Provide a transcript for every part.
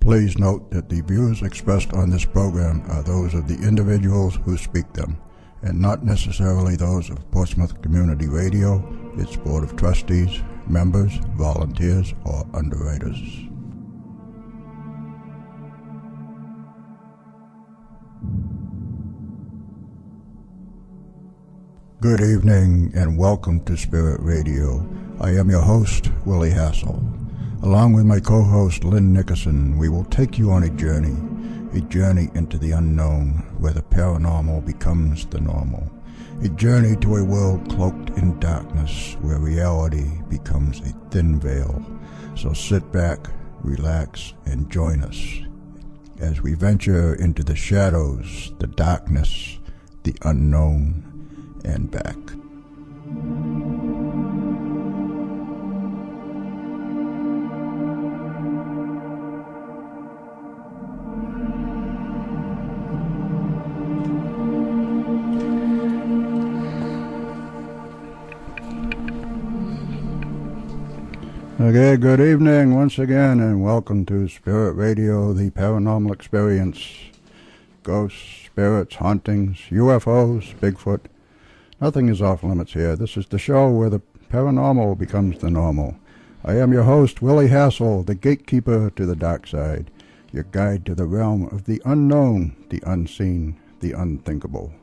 Please note that the views expressed on this program are those of the individuals who speak them, and not necessarily those of Portsmouth Community Radio, its Board of Trustees, members, volunteers, or underwriters. Good evening and welcome to Spirit Radio. I am your host, Willy Hassell. Along with my co-host, Lynn Nickerson, we will take you on a journey into the unknown where the paranormal becomes the normal, a journey to a world cloaked in darkness where reality becomes a thin veil. So sit back, relax, and join us as we venture into the shadows, the darkness, the unknown, and back. Okay, good evening once again, and welcome to Spirit Radio, the paranormal experience. Ghosts, spirits, hauntings, UFOs, Bigfoot. Nothing is off limits here. This is the show where the paranormal becomes the normal. I am your host, Willy Hassell, the gatekeeper to the dark side, your guide to the realm of the unknown, the unseen, the unthinkable.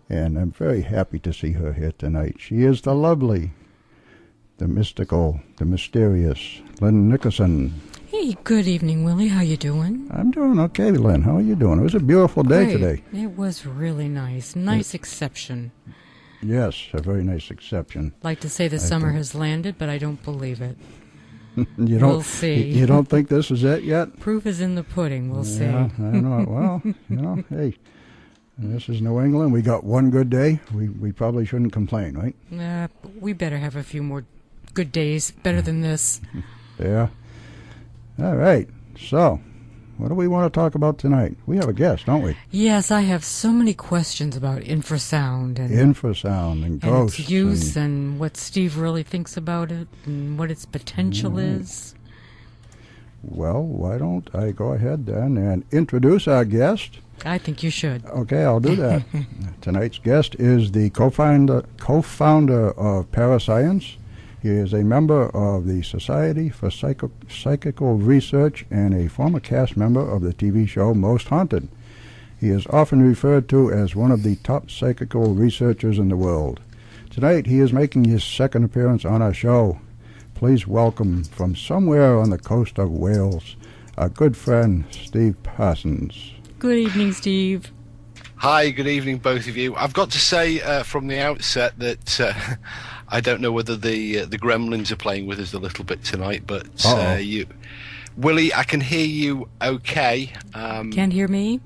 And I'm very happy to see her here tonight. She is the lovely, the mystical, the mysterious Lynn Nickerson. Hey, good evening, Willie. How you doing? I'm doing okay, Lynn. How are you doing? It was a beautiful day today. It was really nice. Nice exception. Yes, a very nice exception. Like to say the summer has landed, but I don't believe it. We'll see. You don't think this is it yet? Proof is in the pudding. We'll see. I know. Well, hey, this is New England. We got one good day. We probably shouldn't complain, right? We better have a few more good days, better than this. Yeah. All right. So, what do we want to talk about tonight? We have a guest, don't we? Yes, I have so many questions about Infra-Sound and Infra-Sound and ghosts. Its use and what Steve really thinks about it and what its potential is. Well, why don't I go ahead then and introduce our guest? I think you should. Okay, I'll do that. Tonight's guest is the co-founder of Para-Science. He is a member of the Society for Psychical Research and a former cast member of the TV show Most Haunted. He is often referred to as one of the top psychical researchers in the world. Tonight, he is making his second appearance on our show. Please welcome from somewhere on the coast of Wales, our good friend, Steve Parsons. Good evening, Steve. Hi, good evening, both of you. I've got to say from the outset that I don't know whether the gremlins are playing with us a little bit tonight, but Willie, I can hear you okay. Can't hear me?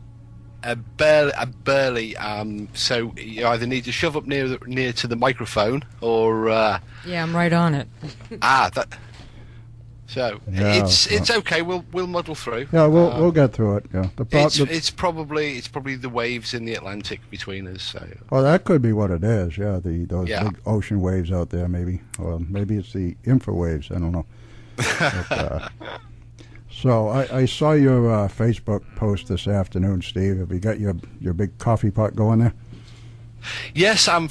Barely. So you either need to shove up near to the microphone, or yeah, I'm right on it. So it's okay. We'll muddle through. Yeah, we'll get through it. Yeah, it's probably the waves in the Atlantic between us. So. Well, that could be what it is. Yeah, those big ocean waves out there, maybe, or maybe it's the infra waves. I don't know. But, so I saw your Facebook post this afternoon, Steve. Have you got your big coffee pot going there? Yes, I'm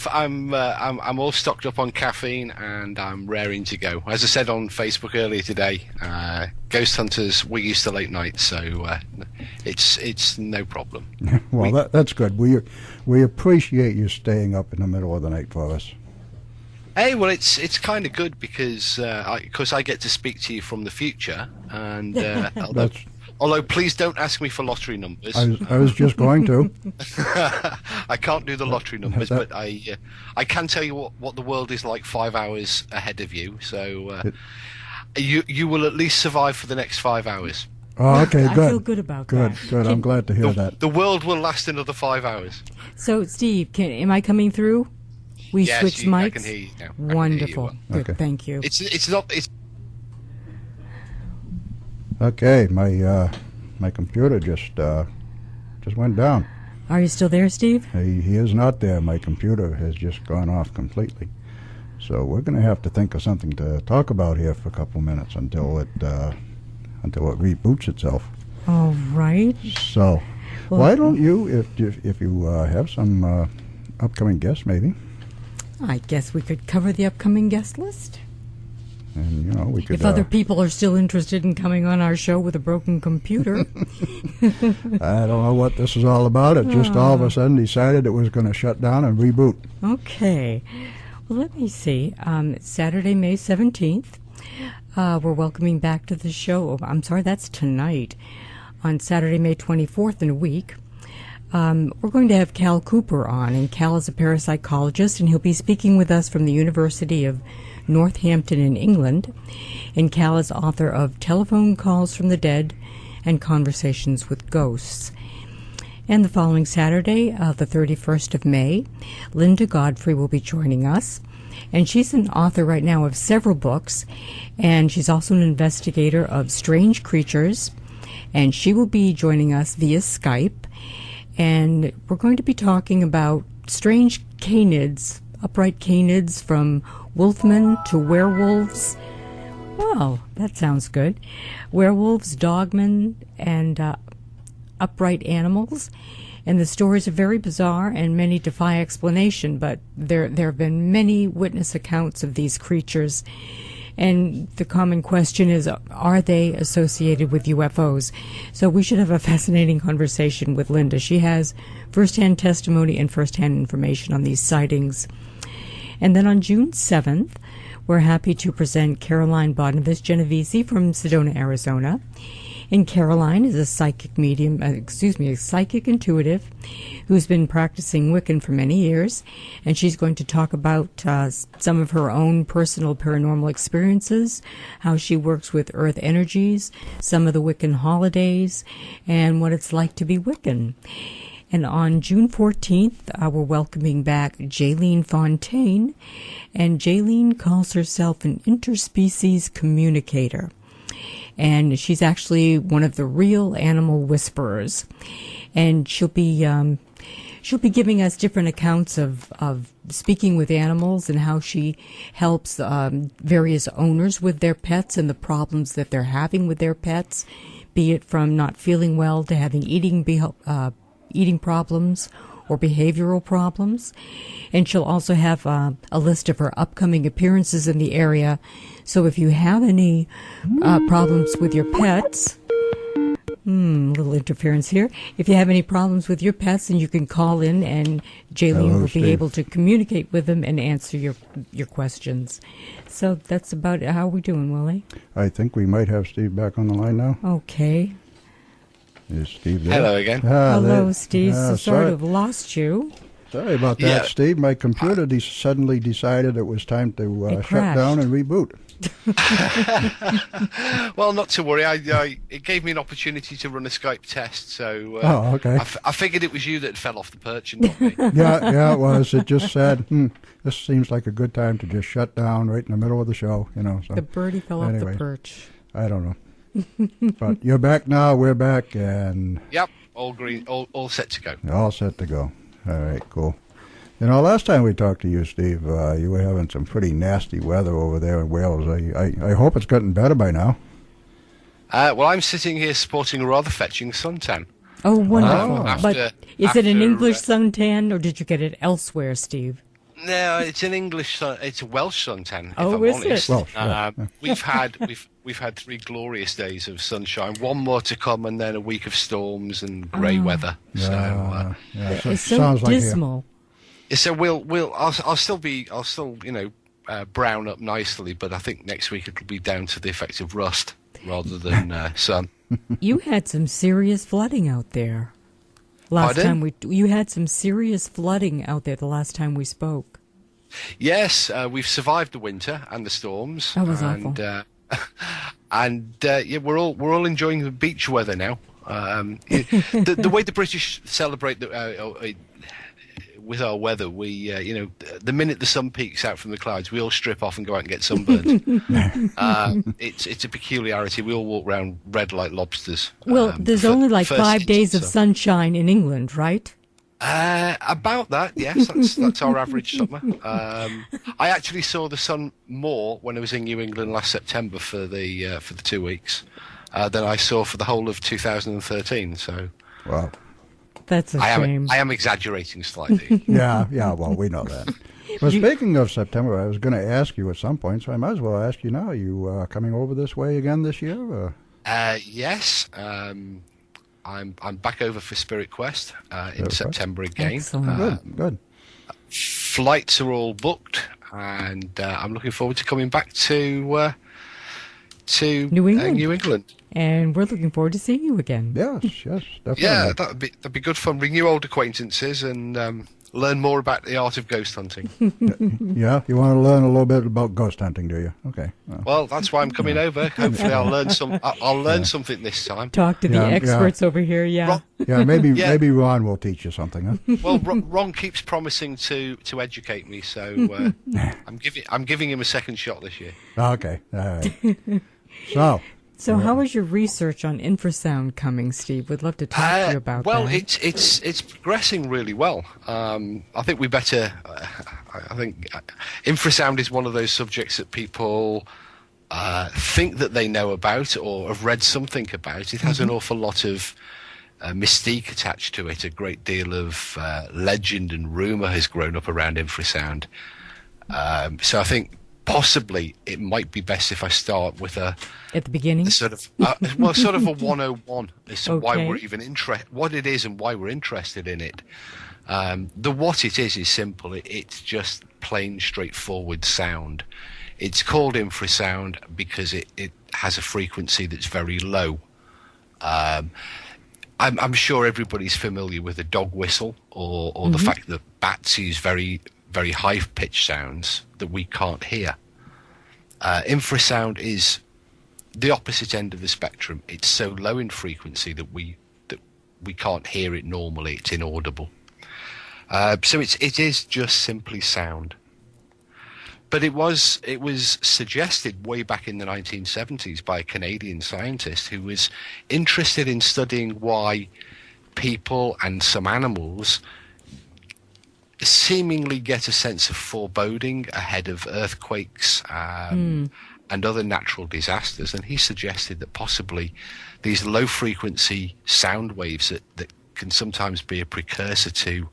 all stocked up on caffeine and I'm raring to go. As I said on Facebook earlier today, ghost hunters, we used to late nights, so it's no problem. Well, that's good. We appreciate you staying up in the middle of the night for us. Hey, well, it's kind of good because I get to speak to you from the future, and although please don't ask me for lottery numbers. I was just going to. I can't do the lottery numbers, but I can tell you what the world is like 5 hours ahead of you. So you will at least survive for the next 5 hours. Oh, okay, good. I feel good about that. Good. I'm glad to hear that. The world will last another 5 hours. So, Steve, am I coming through? We Yes, switched mics. I can hear you now. Wonderful. Good. Okay. Thank you. It's not. Okay, my computer just went down. Are you still there, Steve? He is not there. My computer has just gone off completely. So we're going to have to think of something to talk about here for a couple minutes until it reboots itself. All right. So why don't you, if you have some upcoming guests, maybe? I guess we could cover the upcoming guest list. And we could. If other people are still interested in coming on our show with a broken computer. I don't know what this is all about. It just all of a sudden decided it was going to shut down and reboot. Okay. Well, let me see. Saturday, May 17th, we're welcoming back to the show. I'm sorry, that's tonight. On Saturday, May 24th in a week, we're going to have Cal Cooper on. And Cal is a parapsychologist, and he'll be speaking with us from the University of Northampton in England. And Cal is author of Telephone Calls from the Dead and Conversations with Ghosts. And the following Saturday, the 31st of May, Linda Godfrey will be joining us. And she's an author right now of several books, and she's also an investigator of strange creatures. And she will be joining us via Skype. And we're going to be talking about strange canids, upright canids, from wolfmen to werewolves. Well, that sounds good. Werewolves, dogmen, and upright animals. And the stories are very bizarre, and many defy explanation, but there have been many witness accounts of these creatures. And the common question is, are they associated with UFOs? So we should have a fascinating conversation with Linda. She has firsthand testimony and firsthand information on these sightings. And then on June 7th, we're happy to present Caroline Bodnovich-Genovese from Sedona, Arizona. And Caroline is a psychic medium, a psychic intuitive who's been practicing Wiccan for many years. And she's going to talk about some of her own personal paranormal experiences, how she works with earth energies, some of the Wiccan holidays, and what it's like to be Wiccan. And on June 14th, we're welcoming back Jaylene Fontaine. And Jaylene calls herself an interspecies communicator. And she's actually one of the real animal whisperers. And she'll be giving us different accounts of speaking with animals and how she helps various owners with their pets and the problems that they're having with their pets, be it from not feeling well to having eating problems or behavioral problems. And she'll also have a list of her upcoming appearances in the area. So if you have any problems with your pets, little interference here. If you have any problems with your pets, then you can call in, and Jaylene will be able to communicate with them and answer your questions. So that's about it. How are we doing, Willie? I think we might have Steve back on the line now. Okay. Is Steve there? Hello again. Hello, Steve. Sort of lost you. Sorry about that, Steve. My computer suddenly decided it was time to shut down and reboot. Well, not to worry. It gave me an opportunity to run a Skype test, so okay. I figured it was you that fell off the perch and not me. Yeah, it was. It just said, this seems like a good time to just shut down right in the middle of the show. So, the birdie fell off the perch. I don't know. But you're back now. We're back, and yep, all green, all set to go. All set to go. All right, cool. Last time we talked to you, Steve, you were having some pretty nasty weather over there in Wales. I hope it's gotten better by now. Well, I'm sitting here sporting a rather fetching suntan. Oh, wonderful. But is it an English suntan, or did you get it elsewhere, Steve? No, it's an English it's a Welsh suntan, if I'm honest. Welsh, yeah. We've had 3 glorious days of sunshine, one more to come, and then a week of storms and grey weather. So it's so dismal. So I'll still brown up nicely, but I think next week it'll be down to the effect of rust rather than sun. You had some serious flooding out there. You had some serious flooding out there the last time we spoke. Yes, we've survived the winter and the storms. That was awful. Yeah, we're all enjoying the beach weather now. The way the British celebrate with our weather, we the minute the sun peeks out from the clouds, we all strip off and go out and get sunburned. It's a peculiarity. We all walk around red like lobsters. Well, there's only like 5 days of sunshine in England, right? About that, yes. That's our average summer. I actually saw the sun more when I was in New England last September for the 2 weeks than I saw for the whole of 2013. So, wow, that's a shame. I am exaggerating slightly. yeah. Well, we know that. Well, speaking of September, I was going to ask you at some point, so I might as well ask you now. Are you coming over this way again this year? Or? Yes. I'm back over for Spirit Quest in September again. Excellent. Good. Flights are all booked, and I'm looking forward to coming back to New England. New England. And we're looking forward to seeing you again. Yes, definitely. Yeah, that'd be good fun. Renew old acquaintances and learn more about the art of ghost hunting. Yeah, you want to learn a little bit about ghost hunting, do you? Okay. Well, that's why I'm coming over. Hopefully, I'll learn something this time. Talk to the experts over here. Yeah. Maybe Ron will teach you something. Huh? Well, Ron keeps promising to educate me, so I'm giving him a second shot this year. Okay. All right. So how is your research on Infra-Sound coming, Steve? We'd love to talk to you about that. Well, it's progressing really well. I think we better. I think Infra-Sound is one of those subjects that people think that they know about or have read something about. It has an awful lot of mystique attached to it. A great deal of legend and rumor has grown up around Infra-Sound. So I think possibly it might be best if I start with at the beginning, sort of a 101 as to why we're even what it is and why we're interested in it. What it is simple. It's just plain straightforward sound. It's called infrasound because it has a frequency that's very low. I'm sure everybody's familiar with a dog whistle or the fact that bats use very, very high-pitched sounds that we can't hear. Infrasound is the opposite end of the spectrum. It's so low in frequency that we can't hear it normally. It's inaudible. So it is just simply sound. But it was suggested way back in the 1970s by a Canadian scientist who was interested in studying why people and some animals seemingly get a sense of foreboding ahead of earthquakes and other natural disasters. And he suggested that possibly these low-frequency sound waves that can sometimes be a precursor to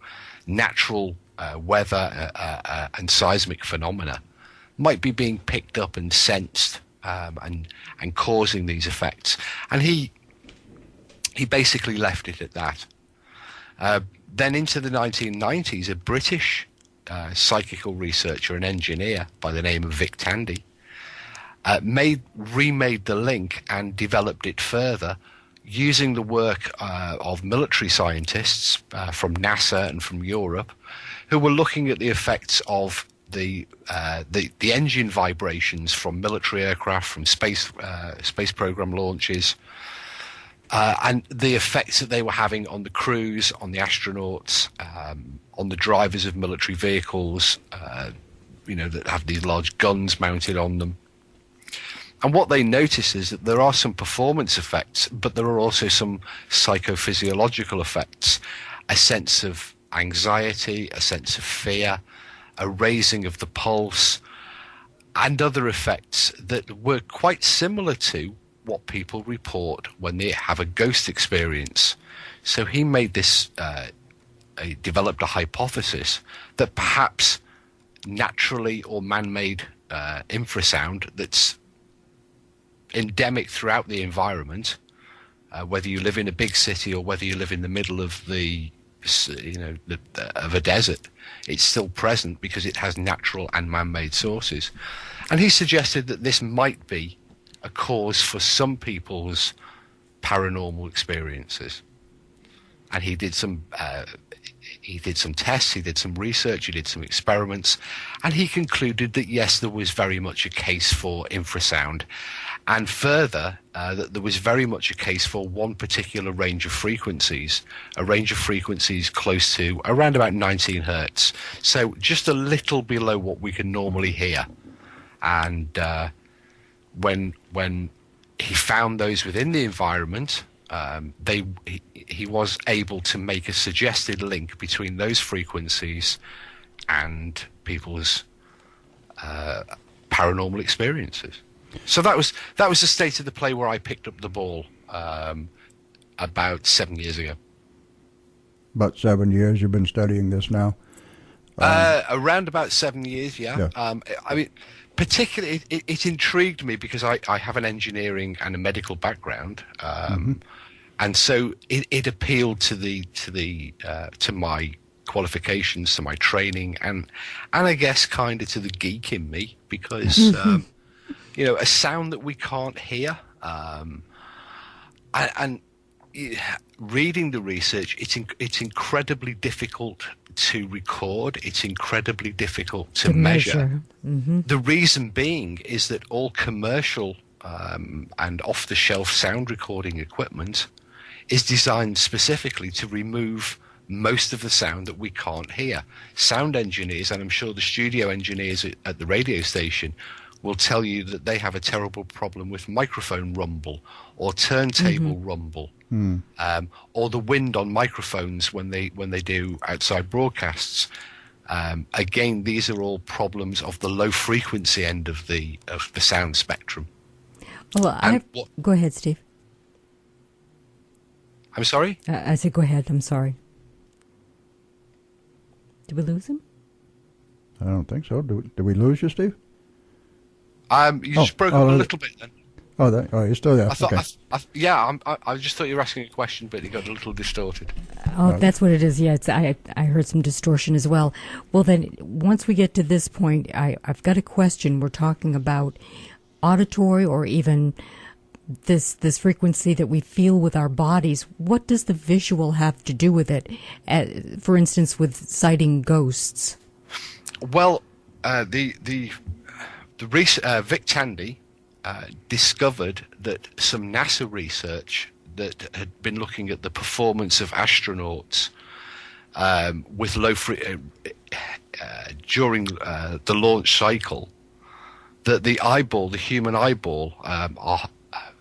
natural weather and seismic phenomena might be being picked up and sensed and causing these effects. And he basically left it at that. Then into the 1990s, a British psychical researcher and engineer by the name of Vic Tandy remade the link and developed it further using the work of military scientists from NASA and from Europe who were looking at the effects of the engine vibrations from military aircraft, from space program launches, and the effects that they were having on the crews, on the astronauts, on the drivers of military vehicles, that have these large guns mounted on them. And what they notice is that there are some performance effects, but there are also some psychophysiological effects, a sense of anxiety, a sense of fear, a raising of the pulse, and other effects that were quite similar to what people report when they have a ghost experience. So he made this, developed a hypothesis that perhaps naturally or man-made infrasound that's endemic throughout the environment, whether you live in a big city or whether you live in the middle of the of a desert. It's still present because it has natural and man-made sources. And he suggested that this might be a cause for some people's paranormal experiences. And he did some tests, he did some research, he did some experiments, and he concluded that yes, there was very much a case for infrasound, and further that there was very much a case for one particular range of frequencies, a range of frequencies close to around about 19 hertz, so just a little below what we can normally hear. And when he found those within the environment, he was able to make a suggested link between those frequencies and people's paranormal experiences. So that was the state of the play where I picked up the ball about 7 years ago. About 7 years you've been studying this now? Around about 7 years, yeah. I mean, particularly, it intrigued me because I have an engineering and a medical background, and so it appealed to my qualifications, to my training, and I guess kind of to the geek in me, because a sound that we can't hear, and reading the research, it's incredibly difficult to record. It's incredibly difficult to measure. The reason being is that all commercial and off-the-shelf sound recording equipment is designed specifically to remove most of the sound that we can't hear. Sound engineers, and I'm sure the studio engineers at the radio station, will tell you that they have a terrible problem with microphone rumble or turntable rumble, or the wind on microphones when they do outside broadcasts. Again, these are all problems of the low frequency end of the sound spectrum. Well, go ahead, Steve. I'm sorry? I said go ahead. I'm sorry. Did we lose him? I don't think so. Did we lose you, Steve? You just broke up a little bit then. You're still there. I thought, I just thought you were asking a question, but it got a little distorted. Oh, that's what it is. Yeah, I heard some distortion as well. Well, then, once we get to this point, I've got a question. We're talking about auditory, or even this frequency that we feel with our bodies. What does the visual have to do with it? For instance, with sighting ghosts. Well, Vic Tandy discovered that some NASA research that had been looking at the performance of astronauts with during the launch cycle, that the human eyeball,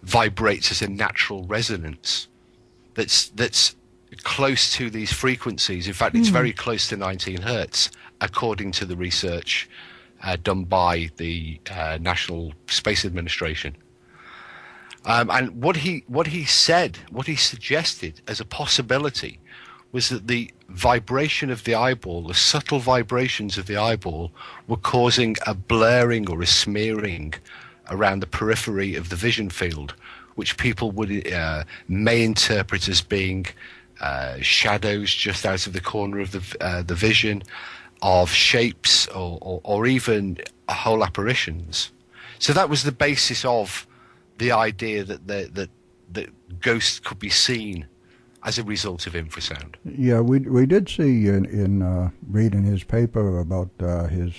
vibrates as a natural resonance that's close to these frequencies. In fact, it's very close to 19 hertz, according to the research done by the National Space Administration. And what he suggested as a possibility was that the vibration of the eyeball, the subtle vibrations of the eyeball, were causing a blurring or a smearing around the periphery of the vision field, which people may interpret as being shadows just out of the corner of the vision, of shapes, or even whole apparitions. So that was the basis of the idea that ghosts could be seen as a result of infrasound. Yeah, we did see in reading his paper about his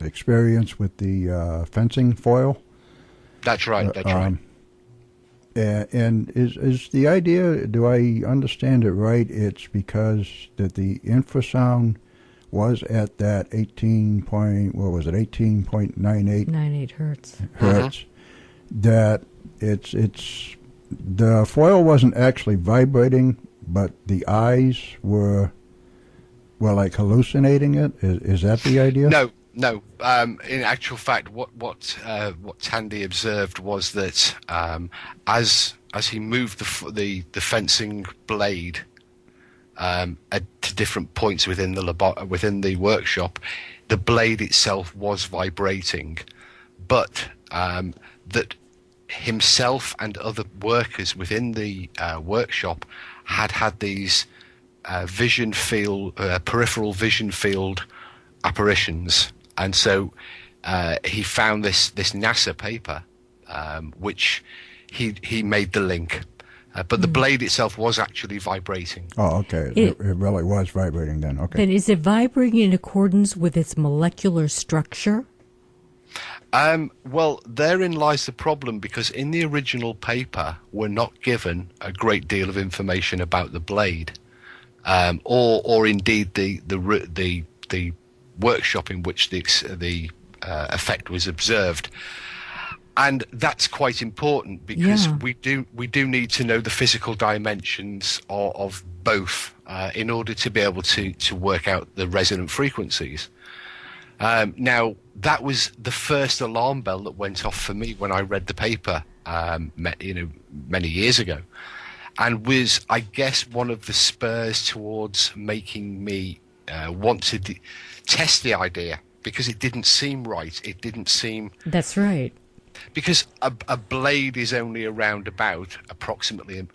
experience with the fencing foil. That's right. Right. And is the idea, do I understand it right, it's because that the infrasound was at that 18.98 hertz. That it's the foil wasn't actually vibrating, but the eyes were like hallucinating it? Is that the idea? No. In actual fact, what Tandy observed was that as he moved the fencing blade to different points within the workshop, the blade itself was vibrating, but that himself and other workers within the workshop had these peripheral vision field apparitions, and so he found this NASA paper, which he made the link. But the blade itself was actually vibrating. Oh, okay. It really was vibrating then. Okay. Then is it vibrating in accordance with its molecular structure? Well, therein lies the problem, because in the original paper, we're not given a great deal of information about the blade, or indeed the workshop in which the effect was observed. And that's quite important, because we do need to know the physical dimensions of both in order to be able to work out the resonant frequencies. Now, that was the first alarm bell that went off for me when I read the paper, many years ago, and was, I guess, one of the spurs towards making me want to test the idea, because it didn't seem right. It didn't seem... That's right. Because a blade is only around about approximately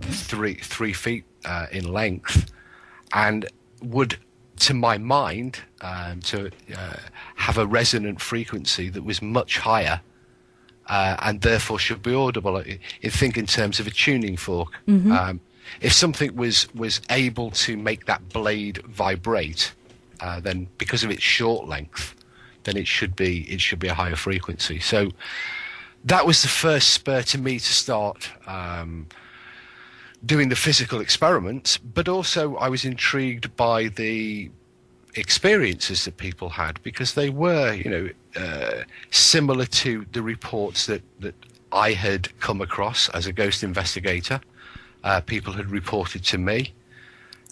3 feet in length, and would, to my mind, to have a resonant frequency that was much higher, and therefore should be audible. I think in terms of a tuning fork. Mm-hmm. If something was able to make that blade vibrate, then because of its short length, then it should be a higher frequency. So that was the first spur to me to start doing the physical experiments, but also I was intrigued by the experiences that people had, because they were, similar to the reports that I had come across as a ghost investigator. People had reported to me,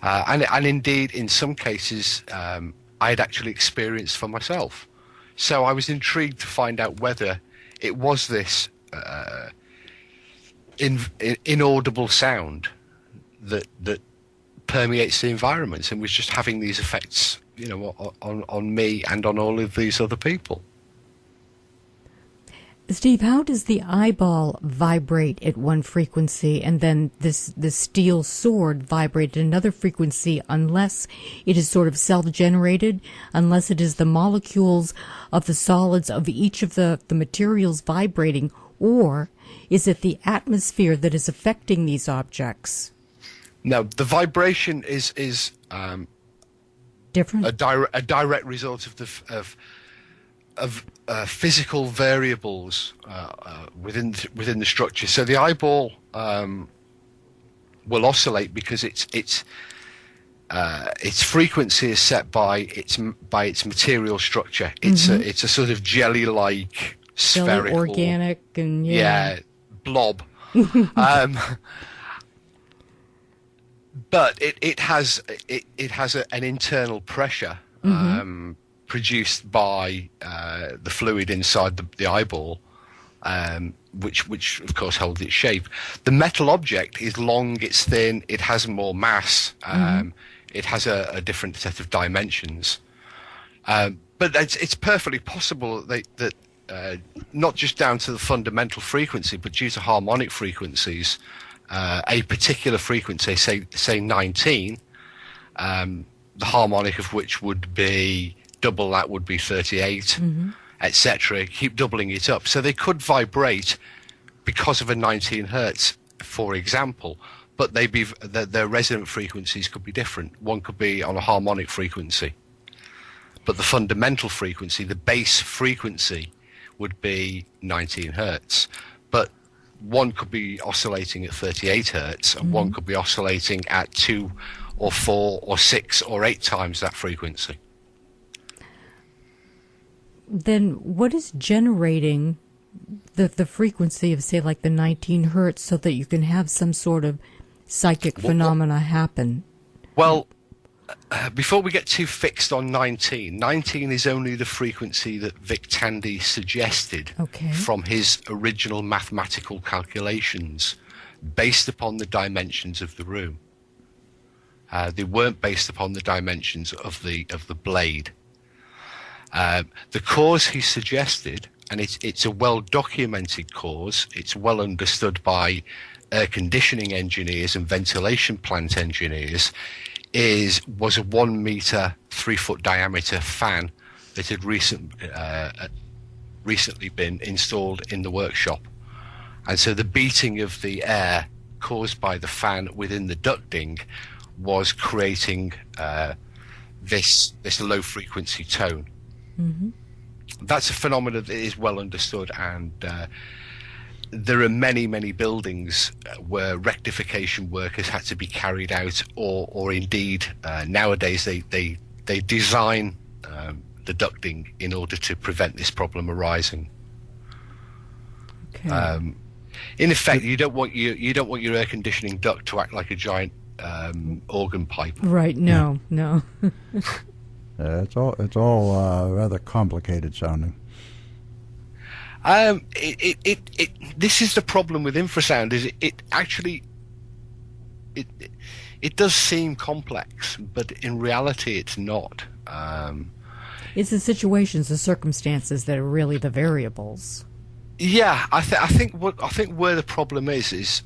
and indeed in some cases I had actually experienced for myself. So I was intrigued to find out whether it was this inaudible sound that permeates the environment and was just having these effects, on me and on all of these other people. Steve, how does the eyeball vibrate at one frequency and then this steel sword vibrate at another frequency, unless it is sort of self-generated, unless it is the molecules of the solids of each of the materials vibrating, or is it the atmosphere that is affecting these objects? No, the vibration is different. A direct result of physical variables within the structure. So the eyeball will oscillate because its frequency is set by its material structure. It's a sort of jelly-like spherical, organic, and blob. But it has an internal pressure. Produced by the fluid inside the eyeball, which of course holds its shape. The metal object is long, it's thin, it has more mass, it has a different set of dimensions. But it's perfectly possible that not just down to the fundamental frequency, but due to harmonic frequencies, a particular frequency, say 19, the harmonic of which would be double that would be 38, etc. Keep doubling it up. So they could vibrate because of a 19 hertz, for example, but their resonant frequencies could be different. One could be on a harmonic frequency, but the fundamental frequency, the base frequency, would be 19 hertz. But one could be oscillating at 38 hertz, and one could be oscillating at 2 or 4 or 6 or 8 times that frequency. Then what is generating the frequency of, say, like the 19 hertz so that you can have some sort of psychic phenomena happen? Well, before we get too fixed on 19 is only the frequency that Vic Tandy suggested from his original mathematical calculations based upon the dimensions of the room. They weren't based upon the dimensions of the blade. The cause he suggested, and it's a well-documented cause, it's well understood by air conditioning engineers and ventilation plant engineers was a 1 meter, 3 foot diameter fan that had recently been installed in the workshop. And so the beating of the air caused by the fan within the ducting was creating this low frequency tone. Mm-hmm. That's a phenomenon that is well understood, and there are many, many buildings where rectification work has had to be carried out, or indeed nowadays they design the ducting in order to prevent this problem arising. Okay. In effect, you don't want your air conditioning duct to act like a giant organ pipe. Right? No. It's all rather complicated sounding. This is the problem with infrasound. Is it does seem complex, but in reality, it's not. It's the situations, the circumstances that are really the variables. Yeah, I think where the problem is it's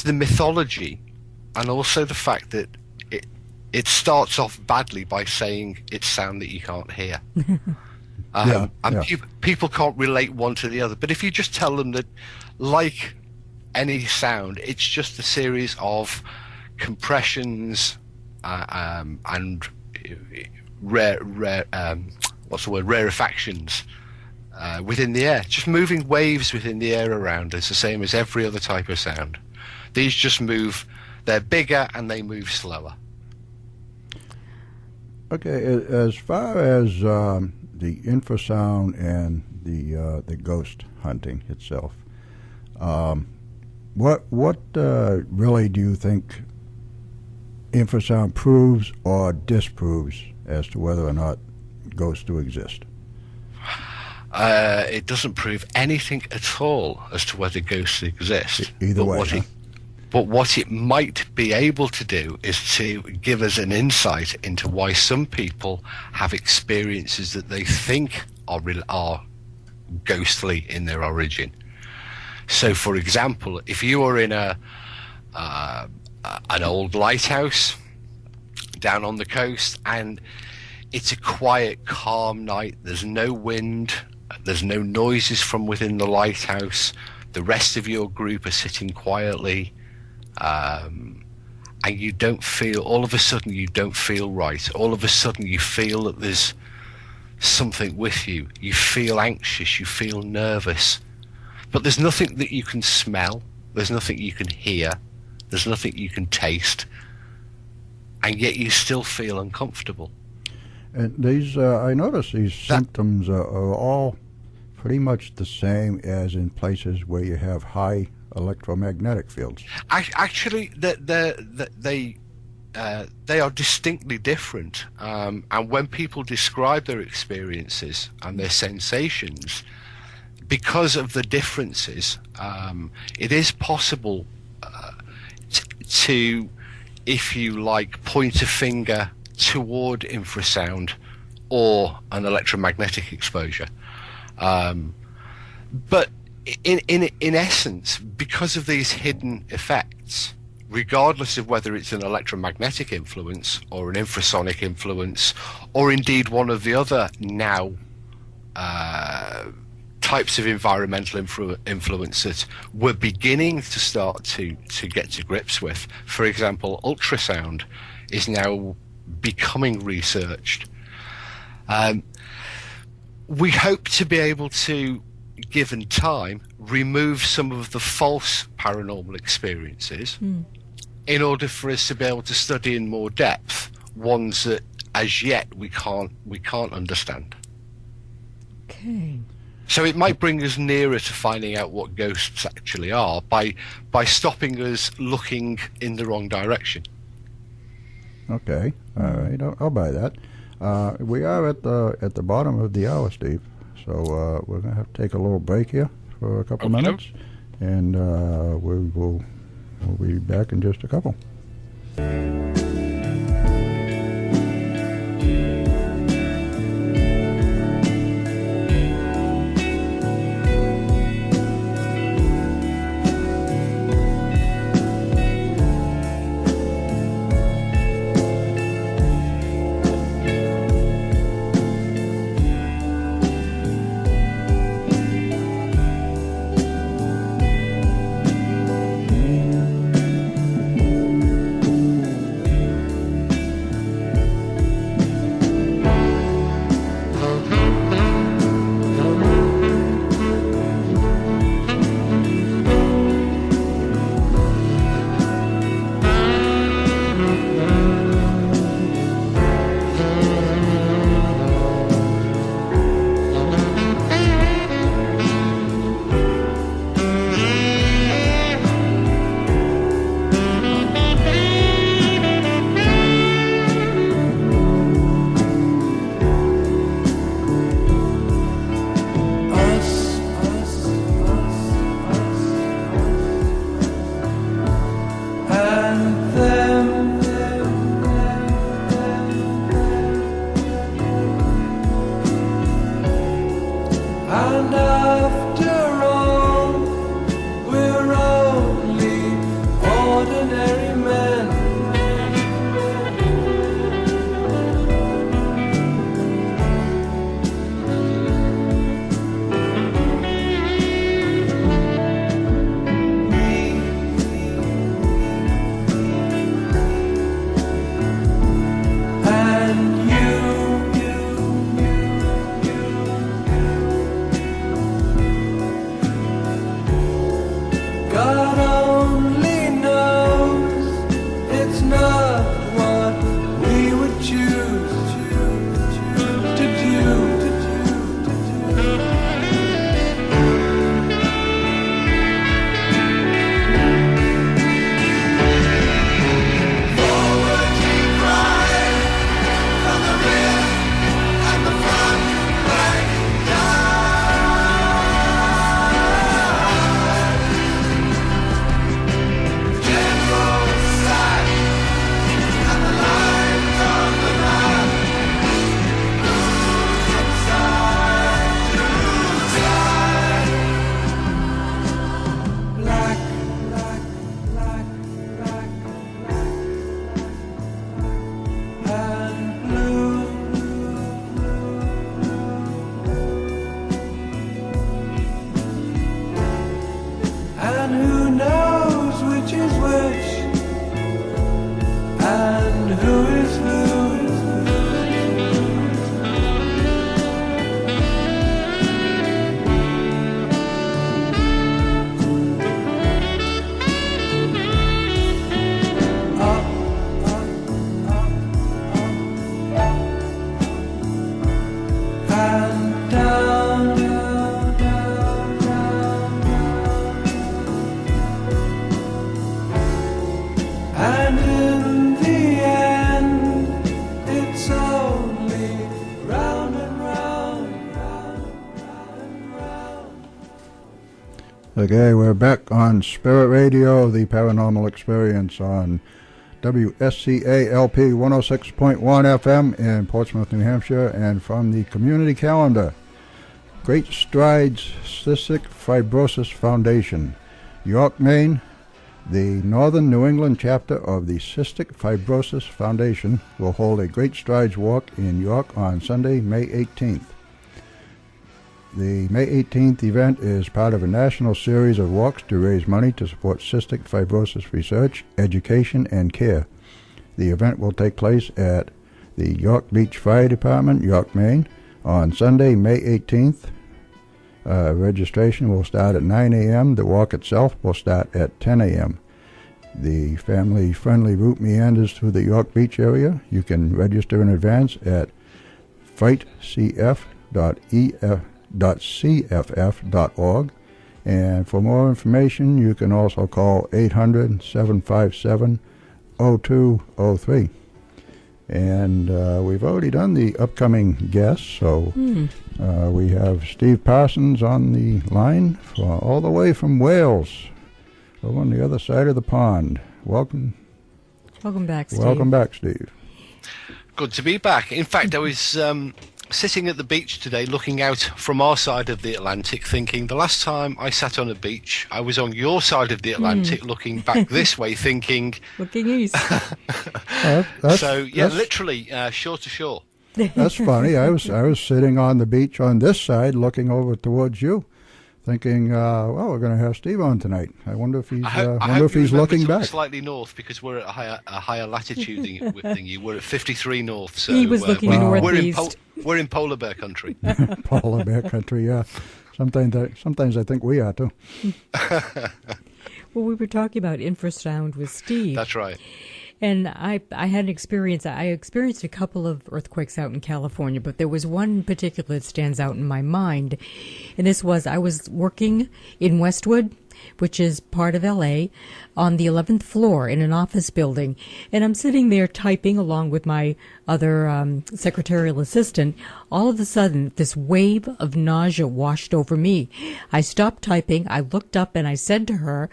the mythology, and also the fact that it starts off badly by saying it's sound that you can't hear. People can't relate one to the other. But if you just tell them that, like any sound, it's just a series of compressions and rarefactions within the air, just moving waves within the air around us, the same as every other type of sound. These just move. They're bigger and they move slower. Okay, as far as the infrasound and the ghost hunting itself, what really do you think infrasound proves or disproves as to whether or not ghosts do exist? It doesn't prove anything at all as to whether ghosts exist. Either way. But what it might be able to do is to give us an insight into why some people have experiences that they think are ghostly in their origin. So, for example, if you are in an old lighthouse down on the coast and it's a quiet, calm night, there's no wind, there's no noises from within the lighthouse, the rest of your group are sitting quietly, and you don't feel, all of a sudden you don't feel right. All of a sudden you feel that there's something with you. You feel anxious, you feel nervous. But there's nothing that you can smell, there's nothing you can hear, there's nothing you can taste, and yet you still feel uncomfortable. And these, I notice these symptoms are all pretty much the same as in places where you have high electromagnetic fields. Actually, they are distinctly different. And when people describe their experiences and their sensations, because of the differences, it is possible to, if you like, point a finger toward infrasound or an electromagnetic exposure. But in essence, because of these hidden effects, regardless of whether it's an electromagnetic influence or an infrasonic influence, or indeed one of the other now types of environmental influence that we're beginning to start to get to grips with. For example, ultrasound is now becoming researched. We hope to be able to, given time, remove some of the false paranormal experiences in order for us to be able to study in more depth ones that as yet we can't understand. Okay. So it might bring us nearer to finding out what ghosts actually are by stopping us looking in the wrong direction. Okay, all right, I'll buy that. We are at the bottom of the hour, Steve. So we're going to have to take a little break here for a couple minutes, and we'll be back in just a couple. And after all, we're only ordinary men. God only knows it's not what we would choose to do. Forward we cry from the rear and the front rank General side and the lines on the map move from side to side. Black, black, black, black, and blue. And who knows which is which, and who is who. Up, up, up, up, and down, down, down, down, down. And in the end, it's only round and round, round, round and round. Okay, we're back on Spirit Radio, the Paranormal Experience on WSCALP 106.1 FM in Portsmouth, New Hampshire, and from the community calendar, Great Strides Cystic Fibrosis Foundation, York, Maine. The Northern New England chapter of the Cystic Fibrosis Foundation will hold a Great Strides Walk in York on Sunday, May 18th. The May 18th event is part of a national series of walks to raise money to support cystic fibrosis research, education, and care. The event will take place at the York Beach Fire Department, York, Maine, on Sunday, May 18th. Registration will start at 9 a.m. The walk itself will start at 10 a.m. The family-friendly route meanders through the York Beach area. You can register in advance at fightcf.cff.org. And for more information, you can also call 800-757-0203. And we've already done the upcoming guests, so we have Steve Parsons on the line all the way from Wales, over on the other side of the pond. Welcome. Welcome back, Steve. Welcome back, Steve. Good to be back. In fact, I was sitting at the beach today looking out from our side of the Atlantic thinking the last time I sat on a beach, I was on your side of the Atlantic looking back this way thinking... Looking east. Literally shore to shore. That's funny. I was sitting on the beach on this side looking over towards you thinking, well, we're going to have Steve on tonight. I wonder if he's looking back. Slightly north because we're at a higher latitude than you. We're at 53 north. So he was looking northeast. We're in polar bear country. Polar bear country, yeah. Sometimes I think we are too. Well, we were talking about Infra-Sound with Steve. That's right. And I had an experience. I experienced a couple of earthquakes out in California, but there was one in particular that stands out in my mind. And this was, I was working in Westwood, which is part of L.A., on the 11th floor in an office building. And I'm sitting there typing along with my other secretarial assistant. All of a sudden, this wave of nausea washed over me. I stopped typing. I looked up and I said to her,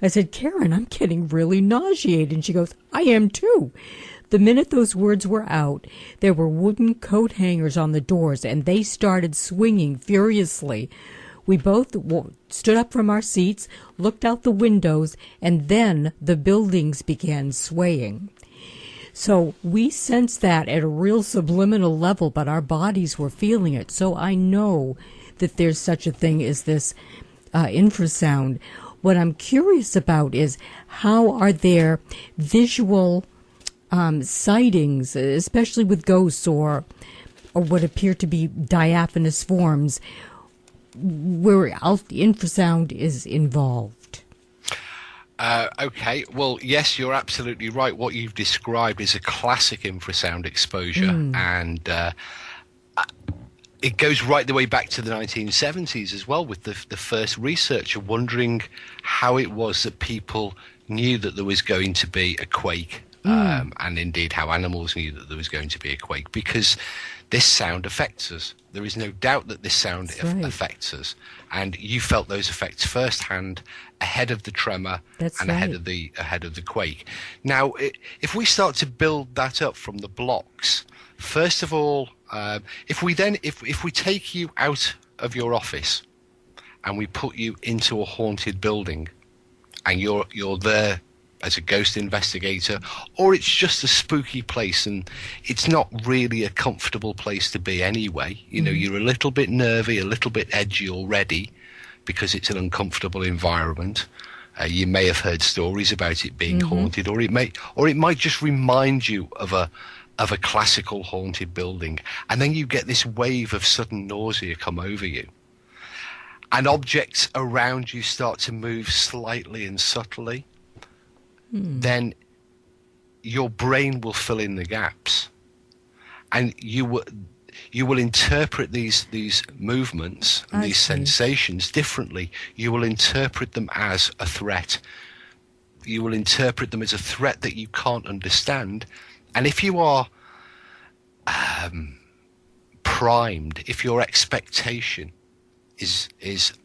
I said, Karen, I'm getting really nauseated. And she goes, I am too. The minute those words were out, there were wooden coat hangers on the doors, and they started swinging furiously. We both stood up from our seats, looked out the windows, and then the buildings began swaying. So we sensed that at a real subliminal level, but our bodies were feeling it. So I know that there's such a thing as this infrasound. What I'm curious about is how are there visual sightings, especially with ghosts or what appear to be diaphanous forms, where infrasound is involved? Okay, well, yes, you're absolutely right. What you've described is a classic infrasound exposure, and it goes right the way back to the 1970s as well, with the first researcher wondering how it was that people knew that there was going to be a quake, and indeed how animals knew that there was going to be a quake, because this sound affects us. There is no doubt that this sound affects us, and you felt those effects firsthand, ahead of the tremor ahead of the quake. Now, if we start to build that up from the blocks, first of all, if we take you out of your office and we put you into a haunted building, and you're there as a ghost investigator, or it's just a spooky place and it's not really a comfortable place to be anyway. You know, you're a little bit nervy, a little bit edgy already because it's an uncomfortable environment. You may have heard stories about it being haunted, or it might just remind you of a classical haunted building, and then you get this wave of sudden nausea come over you, and objects around you start to move slightly and subtly. Then your brain will fill in the gaps, and you will interpret these movements and these sensations differently. You will interpret them as a threat. You will interpret them as a threat that you can't understand. And if you are primed, if your expectation is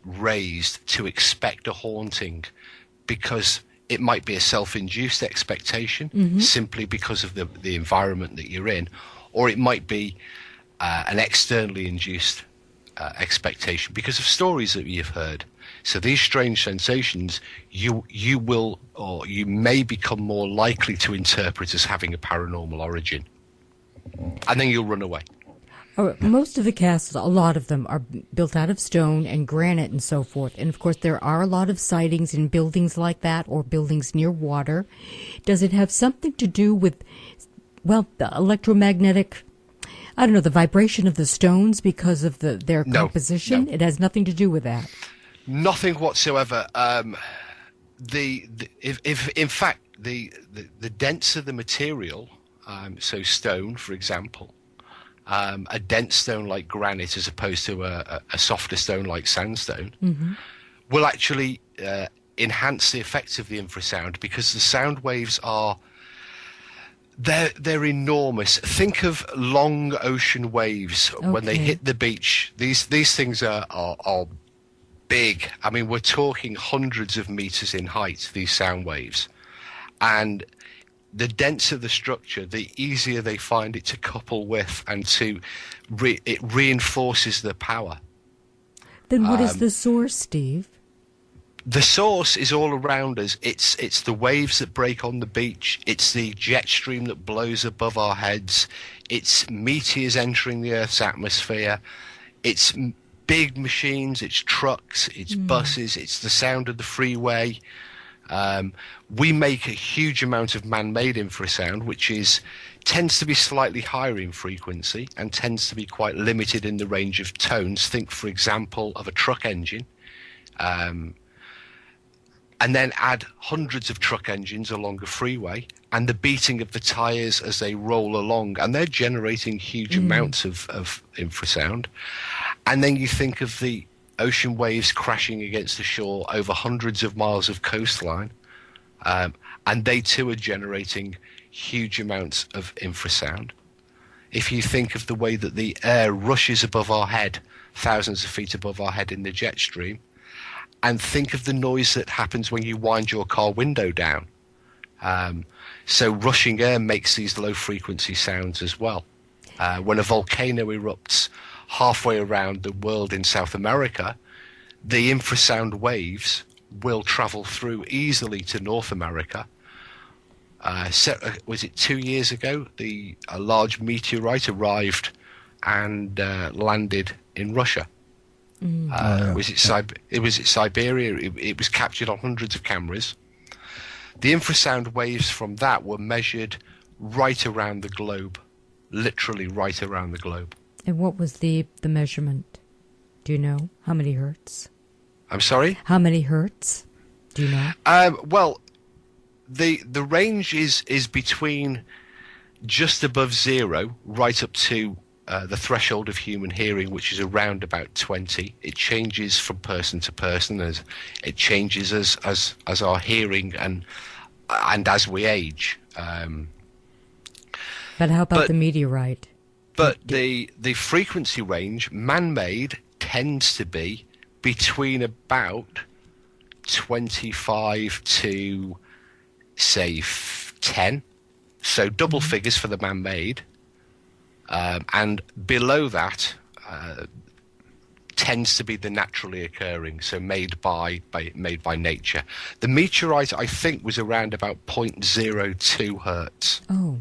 raised to expect a haunting, because it might be a self-induced expectation simply because of the environment that you're in, or it might be an externally induced expectation because of stories that you've heard. So these strange sensations, you will, or you may become more likely to interpret as having a paranormal origin, and then you'll run away. Most of the castles, a lot of them, are built out of stone and granite and so forth. And, of course, there are a lot of sightings in buildings like that or buildings near water. Does it have something to do with, well, the electromagnetic, I don't know, the vibration of the stones because of their composition? No. It has nothing to do with that. Nothing whatsoever. If in fact, the denser the material, so stone, for example, a dense stone like granite as opposed to a softer stone like sandstone will actually enhance the effects of the infrasound, because the sound waves are they're enormous. Think of long ocean waves when they hit the beach. These things are big. I mean, we're talking hundreds of meters in height, these sound waves, and the denser the structure, the easier they find it to couple with, and it reinforces the power. Then what is the source, Steve? The source is all around us. It's the waves that break on the beach. It's the jet stream that blows above our heads. It's meteors entering the Earth's atmosphere. It's big machines. It's trucks. It's buses. It's the sound of the freeway. We make a huge amount of man-made infrasound, which tends to be slightly higher in frequency and tends to be quite limited in the range of tones. Think, for example, of a truck engine, and then add hundreds of truck engines along a freeway and the beating of the tires as they roll along, and they're generating huge amounts of infrasound. And then you think of the ocean waves crashing against the shore over hundreds of miles of coastline, and they too are generating huge amounts of infrasound. If you think of the way that the air rushes above our head, thousands of feet above our head in the jet stream, and think of the noise that happens when you wind your car window down, So rushing air makes these low-frequency sounds as well. When a volcano erupts halfway around the world in South America, the infrasound waves will travel through easily to North America. Was it 2 years ago? A large meteorite arrived and landed in Russia. Was it Siberia? It was captured on hundreds of cameras. The infrasound waves from that were measured right around the globe, literally right around the globe. And what was the measurement? Do you know? How many hertz? I'm sorry? How many hertz? Do you know? Well, the range is between just above 0 right up to the threshold of human hearing, which is around about 20. It changes from person to person, as it changes as our hearing and as we age. But how about the meteorite? But the frequency range, man-made, tends to be between about 25 to, say, 10. So double figures for the man-made. And below that tends to be the naturally occurring, so made by nature. The meteorite, I think, was around about 0.02 hertz. Oh.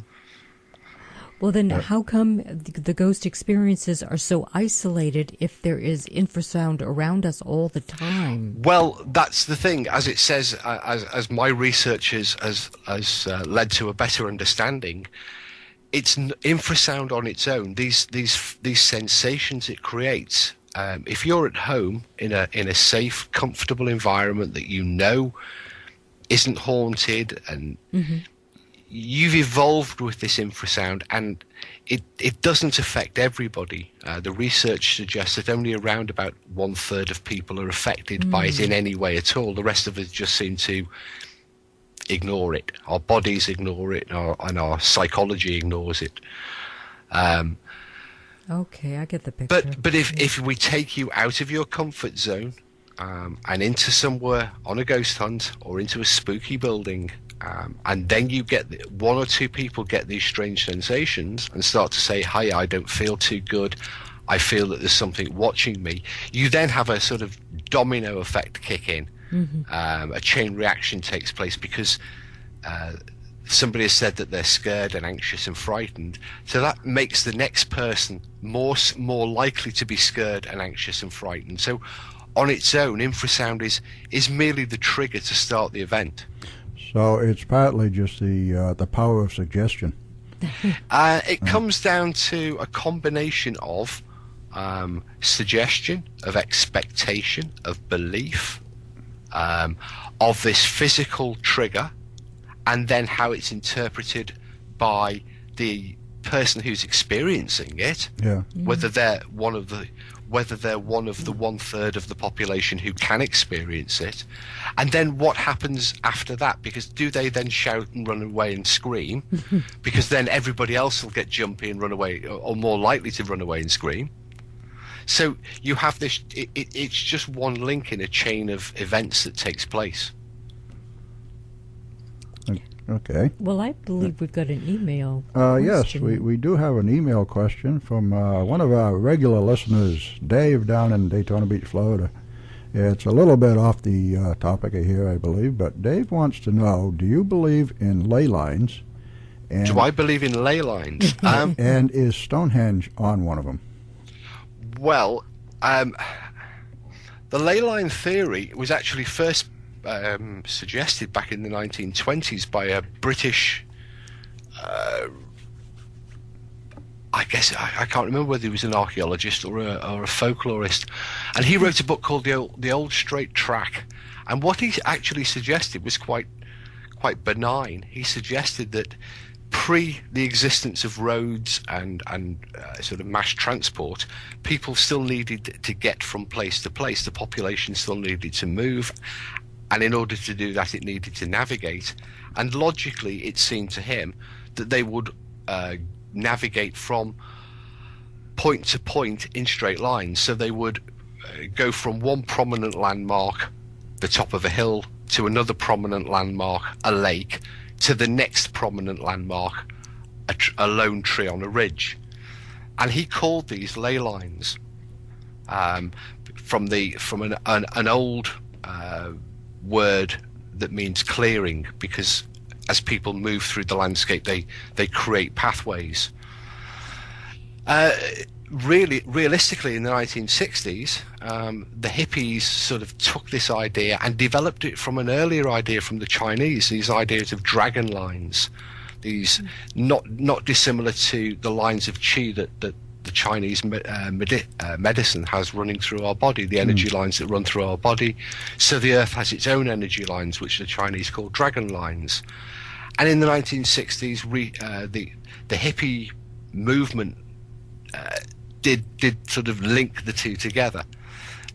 Well, then how come the ghost experiences are so isolated if there is infrasound around us all the time? Well, that's the thing. As it says, as my research has led to a better understanding, it's infrasound on its own. These sensations it creates. If you're at home in a safe, comfortable environment that you know isn't haunted, and you've evolved with this infrasound, and it doesn't affect everybody. The research suggests that only around about 1/3 of people are affected by it in any way at all. The rest of us just seem to ignore it. Our bodies ignore it, and our psychology ignores it. Okay, I get the picture. But if we take you out of your comfort zone and into somewhere on a ghost hunt or into a spooky building, and then you get one or two people get these strange sensations and start to say, "Hi, I don't feel too good. I feel that there's something watching me." You then have a sort of domino effect kick in. A chain reaction takes place because somebody has said that they're scared and anxious and frightened. So that makes the next person more likely to be scared and anxious and frightened. So on its own, infrasound is merely the trigger to start the event. So it's partly just the power of suggestion. It comes down to a combination of suggestion, of expectation, of belief, of this physical trigger, and then how it's interpreted by the person who's experiencing it. Yeah. Whether they're one of the 1/3 of the population who can experience it, and then what happens after that, because do they then shout and run away and scream because then everybody else will get jumpy and run away, or more likely to run away and scream. So you have this, it's just one link in a chain of events that takes place. Okay. Well, I believe we've got an email Yes, we do have an email question from one of our regular listeners, Dave, down in Daytona Beach, Florida. It's a little bit off the topic here, I believe, but Dave wants to know, do you believe in ley lines? And, do I believe in ley lines? And is Stonehenge on one of them? Well, the ley line theory was actually first suggested back in the 1920s by a British, I guess, I can't remember whether he was an archaeologist or a folklorist, and he wrote a book called The Old Straight Track, and what he actually suggested was quite benign. He suggested that pre the existence of roads and sort of mass transport, people still needed to get from place to place. The population still needed to move, and in order to do that, it needed to navigate. And logically, it seemed to him that they would navigate from point to point in straight lines. So they would go from one prominent landmark, the top of a hill, to another prominent landmark, a lake, to the next prominent landmark, a lone tree on a ridge. And he called these ley lines from an old word that means clearing, because as people move through the landscape, they create pathways. Realistically, in the 1960s, the hippies sort of took this idea and developed it from an earlier idea from the Chinese, these ideas of dragon lines, these not dissimilar to the lines of qi that the Chinese medicine has running through our body, the energy lines that run through our body. So the Earth has its own energy lines, which the Chinese call dragon lines. And in the 1960s, the hippie movement did sort of link the two together.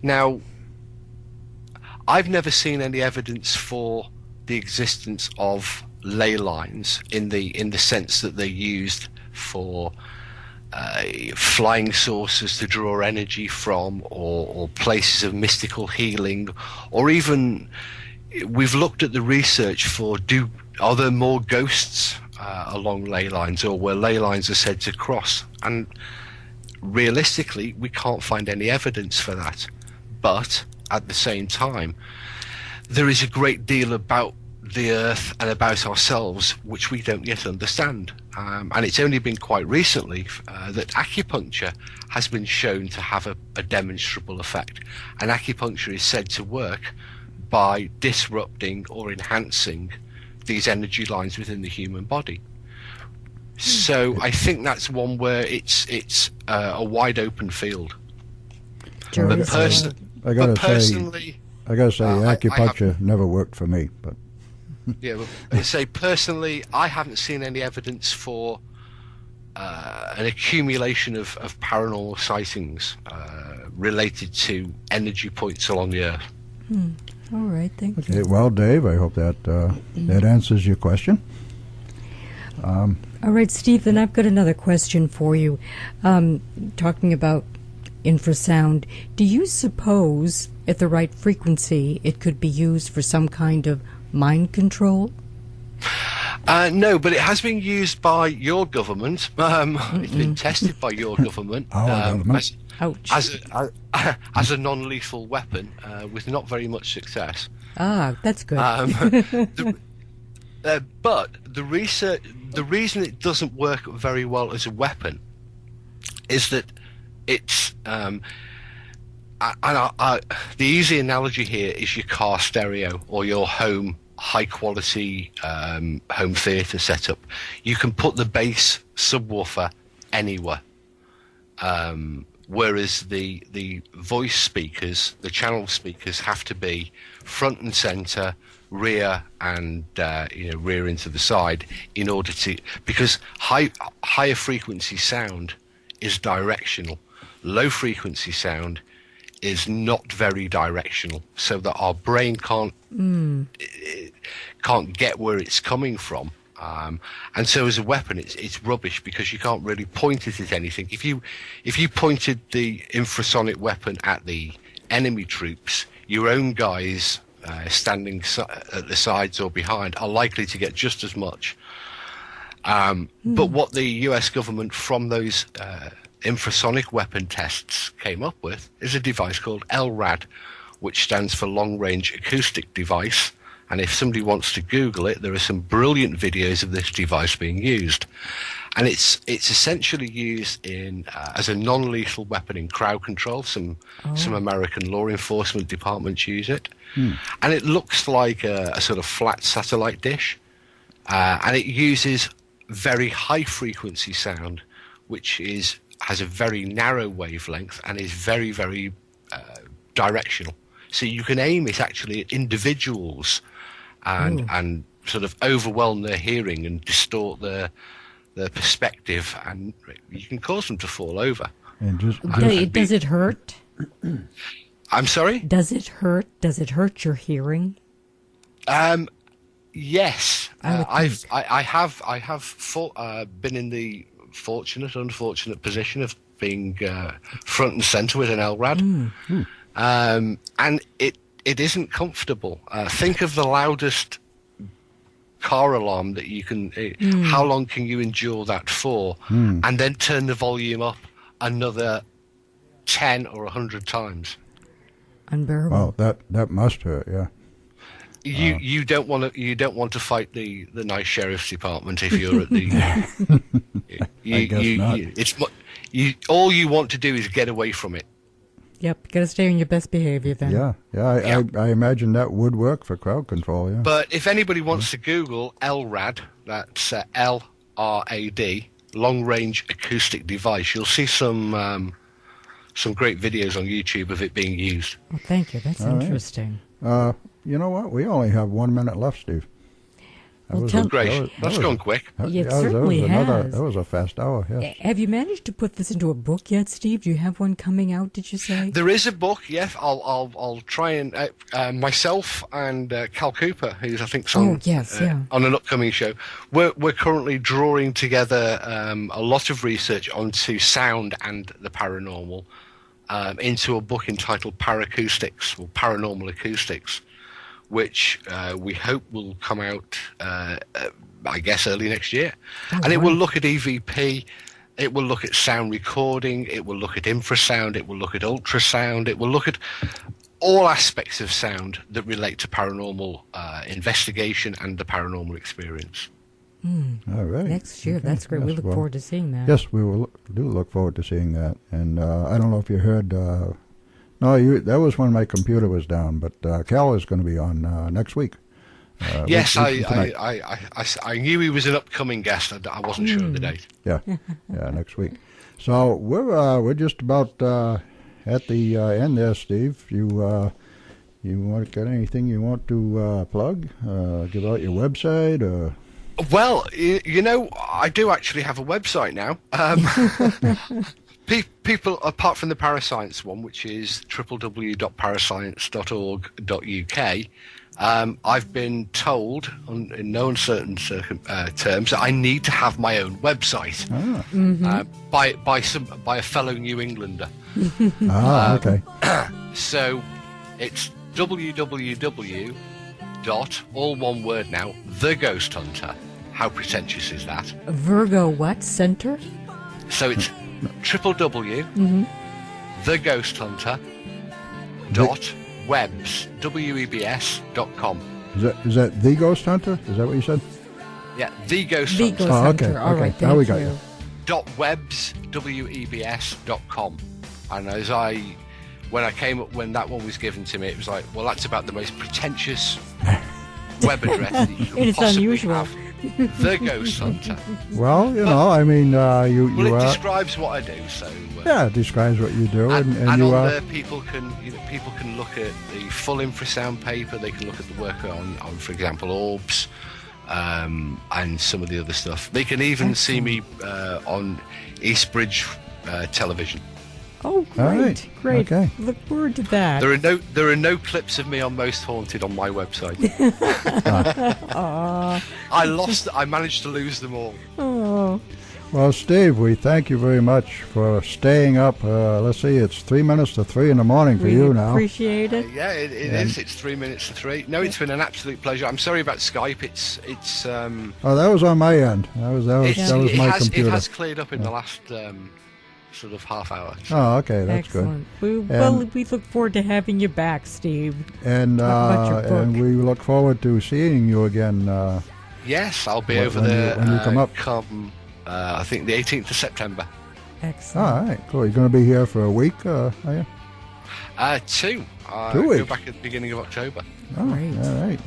Now, I've never seen any evidence for the existence of ley lines in the sense that they're used for flying saucers to draw energy from, or places of mystical healing, or even we've looked at the research for are there more ghosts along ley lines, or where ley lines are said to cross, and realistically we can't find any evidence for that. But at the same time, there is a great deal about the Earth and about ourselves which we don't yet understand, and it's only been quite recently that acupuncture has been shown to have a demonstrable effect, and acupuncture is said to work by disrupting or enhancing these energy lines within the human body. So I think that's one where it's a wide open field. But personally, I gotta say, acupuncture never worked for me. But yeah, well, I say personally, I haven't seen any evidence for an accumulation of paranormal sightings related to energy points along the Earth. All right, thank you. Okay, well, Dave, I hope that that answers your question. All right, Steve, then I've got another question for you. Talking about infrasound, do you suppose at the right frequency it could be used for some kind of mind control? No, but it has been used by your government. It's been tested by your government. As a non-lethal weapon, with not very much success. Ah, that's good. But the reason it doesn't work very well as a weapon is that it's the easy analogy here is your car stereo or your home high quality home theater setup. You can put the bass subwoofer anywhere, whereas the voice speakers, the channel speakers, have to be front and center, rear and rear into the side, in order to, because higher frequency sound is directional, low frequency sound is not very directional, so that our brain can't get where it's coming from, and so as a weapon it's rubbish, because you can't really point it at anything. If you pointed the infrasonic weapon at the enemy troops, your own guys standing at the sides or behind are likely to get just as much. But what the US government from those infrasonic weapon tests came up with is a device called LRAD, which stands for Long Range Acoustic Device. And if somebody wants to Google it, there are some brilliant videos of this device being used. And it's essentially used in as a non-lethal weapon in crowd control. Some American law enforcement departments use it. And it looks like a sort of flat satellite dish. And it uses very high frequency sound, which has a very narrow wavelength and is very, very directional. So you can aim it actually at individuals and sort of overwhelm their hearing and distort their perspective, and you can cause them to fall over. And does it hurt? I'm sorry? Does it hurt? Does it hurt your hearing? Yes. I have been in the unfortunate position of being front and center with an LRAD. And it isn't comfortable. Think of the loudest car alarm that you can. How long can you endure that for? And then turn the volume up another 10 or 100 times. Unbearable. Well, that must hurt. Yeah. You don't want to fight the nice sheriff's department if you're at the. I guess not. All you want to do is get away from it. Yep, got to stay on your best behavior then. Yeah. I imagine that would work for crowd control. Yeah. But if anybody wants to Google LRAD, that's LRAD, long range acoustic device, you'll see some great videos on YouTube of it being used. Well, thank you. That's interesting. You know what? We only have 1 minute left, Steve. Great. That's gone quick. It certainly has. That was a fast hour, yes. Have you managed to put this into a book yet, Steve? Do you have one coming out, did you say? There is a book, yes. I'll try and... myself and Cal Cooper, who's I think on an upcoming show, we're currently drawing together a lot of research onto sound and the paranormal into a book entitled Paracoustics, or Paranormal Acoustics, which we hope will come out, I guess, early next year. And it will look at EVP, it will look at sound recording, it will look at infrasound, it will look at ultrasound, it will look at all aspects of sound that relate to paranormal investigation and the paranormal experience. All right. Next year, that's great. We look forward to seeing that. Yes, we do look forward to seeing that. And I don't know if you heard... that was when my computer was down, but Cal is going to be on next week. Yes, I knew he was an upcoming guest. I wasn't sure of the date. Yeah, next week. So we're just about at the end there, Steve. You got anything you want to plug? Give out your website? Well, I do actually have a website now. People, apart from the Para-Science one, which is www.parascience.org.uk, I've been told, in no uncertain terms, that I need to have my own website by a fellow New Englander. Okay. So it's www. all one word now, The Ghost Hunter. How pretentious is that? Virgo what? Center? So it's www.theghosthunter.webs, webs.com. Is that The Ghost Hunter? Is that what you said? Yeah, The Ghost The Hunter. Ghost Hunter. All right, now we got you. .webs, webs.com. And when that one was given to me, it was like, well, that's about the most pretentious web address that you could possibly unusual. have. The Ghost Hunter. Well, I mean, it describes what I do, so... it describes what you do, and you on there, people can look at the full infrasound paper. They can look at the work on for example, orbs, and some of the other stuff. They can even see me on Eastbridge television. Oh, great! Great. Okay. Look forward to that. There are no clips of me on Most Haunted on my website. I managed to lose them all. Oh. Well, Steve, we thank you very much for staying up. Let's see, it's 3 minutes to 3 in the morning for you now. Appreciate it. Yeah, it is. It's 3 minutes to 3. No, it's been an absolute pleasure. I'm sorry about Skype. It's. Oh, that was on my end. That was my computer. It has cleared up in the last sort of half hour. So. Oh, okay, that's excellent. good. We look forward to having you back, Steve. And we look forward to seeing you again. Yes, I'll be over there when you come up. I think the 18th of September. Excellent. All right, cool. You're going to be here for a week, are you? 2. 2 weeks. Go back at the beginning of October. Oh, Great. All right.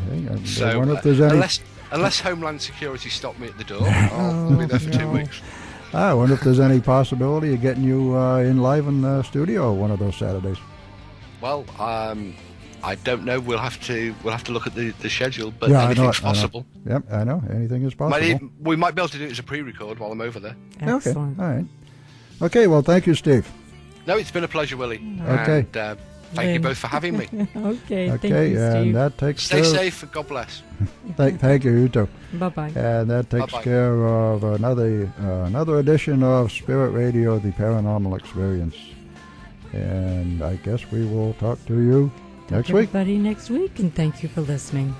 So, I wonder if there's any... unless Homeland Security stop me at the door, I'll be there for 2 weeks. I wonder if there's any possibility of getting you in live in the studio one of those Saturdays. Well, I don't know. We'll have to look at the schedule, but anything's possible. Yep, I know. Anything is possible. We might be able to do it as a pre-record while I'm over there. Excellent. Okay. All right. Okay. Well, thank you, Steve. No, it's been a pleasure, Willie. Okay. And, thank you both for having me. Okay. Thank you, and Steve. that takes Stay safe and God bless. Thank you. You too. Bye-bye. And that takes Bye-bye. care of another edition of Spirit Radio, the Paranormal Experience. And I guess we will talk to you next week. Everybody next week, and thank you for listening.